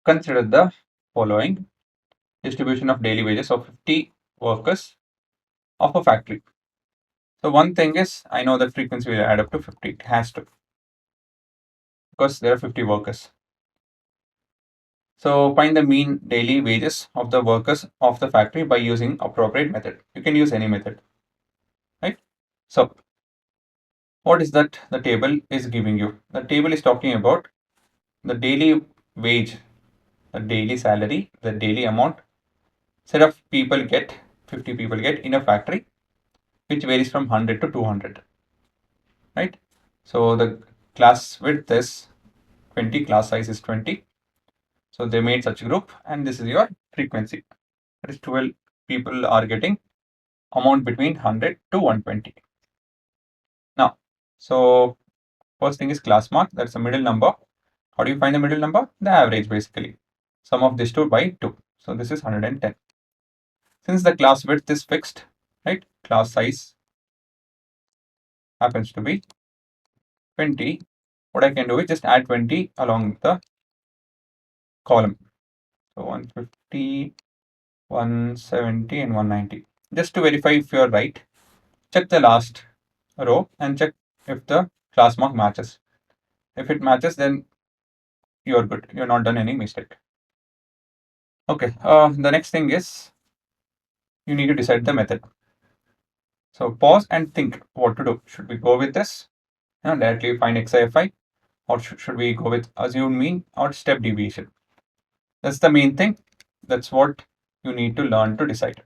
Consider the following distribution of daily wages of 50 workers of a factory. So one thing is, I know that frequency will add up to 50. It has to, because there are 50 workers. So find the mean daily wages of the workers of the factory by using appropriate method. You can use any method, right? So what is that the table is giving you? The table is talking about the daily wage, the daily salary, the daily amount set of people get, 50 people get in a factory, which varies from 100 to 200, right? So the class width is 20, class size is 20. So they made such a group, and this is your frequency. That is 12 people are getting amount between 100 to 120. Now, so first thing is class mark, that's the middle number. How do you find the middle number? The average basically. Sum of these two by 2. So this is 110. Since the class width is fixed, right? Class size happens to be 20. What I can do is just add 20 along the column. So 150, 170 and 190. Just to verify if you are right, check the last row and check if the class mark matches. If it matches, then you're good. You're not done any mistake. Okay, the next thing is you need to decide the method. So pause and think what to do. Should we go with this and directly find XIFI, or should we go with assumed mean or step deviation? That's the main thing. That's what you need to learn to decide.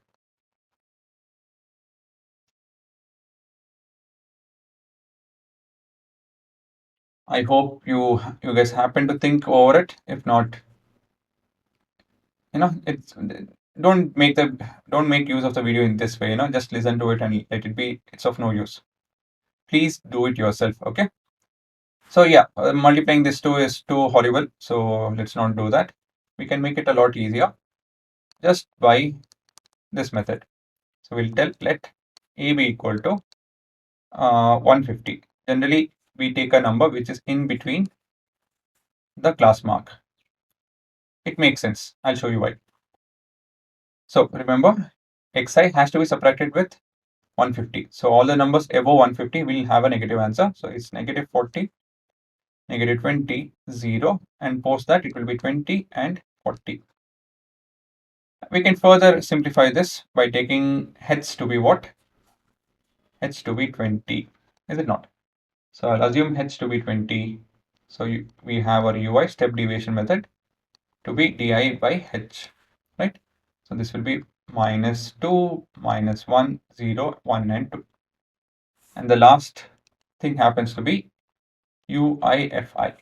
I hope you guys happen to think over it. If not, it's don't make use of the video in this way. Just listen to it and let it be. It's of no use. Please do it yourself. Okay. So yeah, multiplying this two is too horrible. So let's not do that. We can make it a lot easier just by this method. So we'll let a be equal to 150. Generally, we take a number which is in between the class mark. It makes sense. I'll show you why. So remember, xi has to be subtracted with 150. So all the numbers above 150 will have a negative answer. So it's negative 40, negative 20, 0, and post that it will be 20 and 40. We can further simplify this by taking heads to be what? Heads to be 20, is it not? So I'll assume heads to be 20. So we have our UI step deviation method to be di by h, right? So this will be minus 2, minus 1, 0, 1 and 2. And the last thing happens to be UIFI,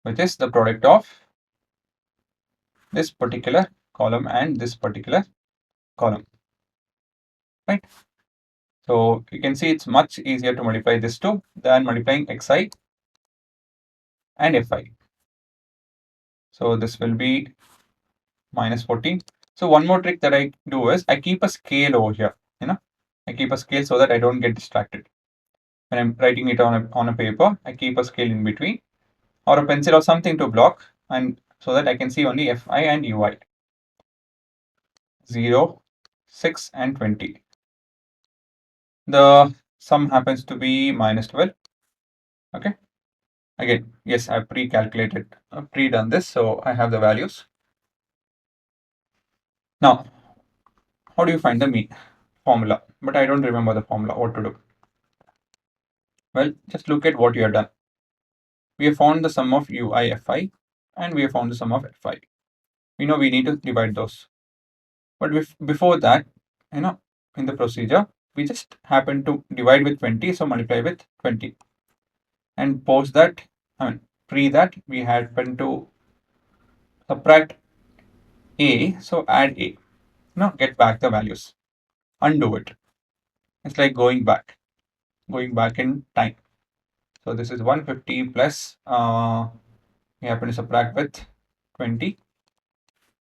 which is the product of this particular column and this particular column, right? So you can see it's much easier to multiply this two than multiplying xi and fi. So this will be minus 14. So one more trick that I do is I keep a scale over here. I keep a scale so that I don't get distracted. When I'm writing it on a paper, I keep a scale in between or a pencil or something to block, and so that I can see only fi and ui. 0, 6 and 20. The sum happens to be minus 12. Okay. Again, yes, I've pre-calculated, pre-done this, so I have the values. Now, how do you find the mean formula? But I don't remember the formula. What to do? Well, just look at what you have done. We have found the sum of UIFI and we have found the sum of FI. We know we need to divide those. But before that, in the procedure, we just happen to divide with 20, so multiply with 20. And post that, pre that, we happen to subtract A, so add A. Get back the values. Undo it. It's like going back in time. So this is 150 plus, we happen to subtract with 20,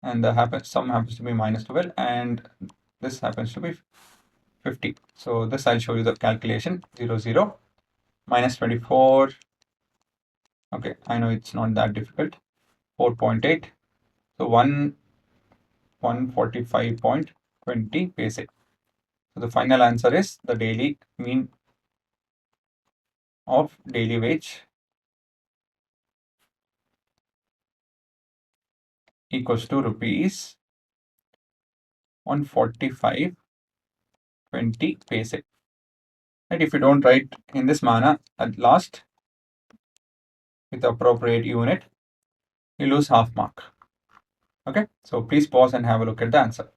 and the sum happens to be minus 12, and this happens to be 50. So this I'll show you the calculation. 0, 0, minus 24. Okay, I know it's not that difficult. 4.8. So 145.20 paise. So the final answer is the daily mean of daily wage equals to rupees 145.20 paise. And if you don't write in this manner at last with the appropriate unit, you lose half mark. Okay, so please pause and have a look at the answer.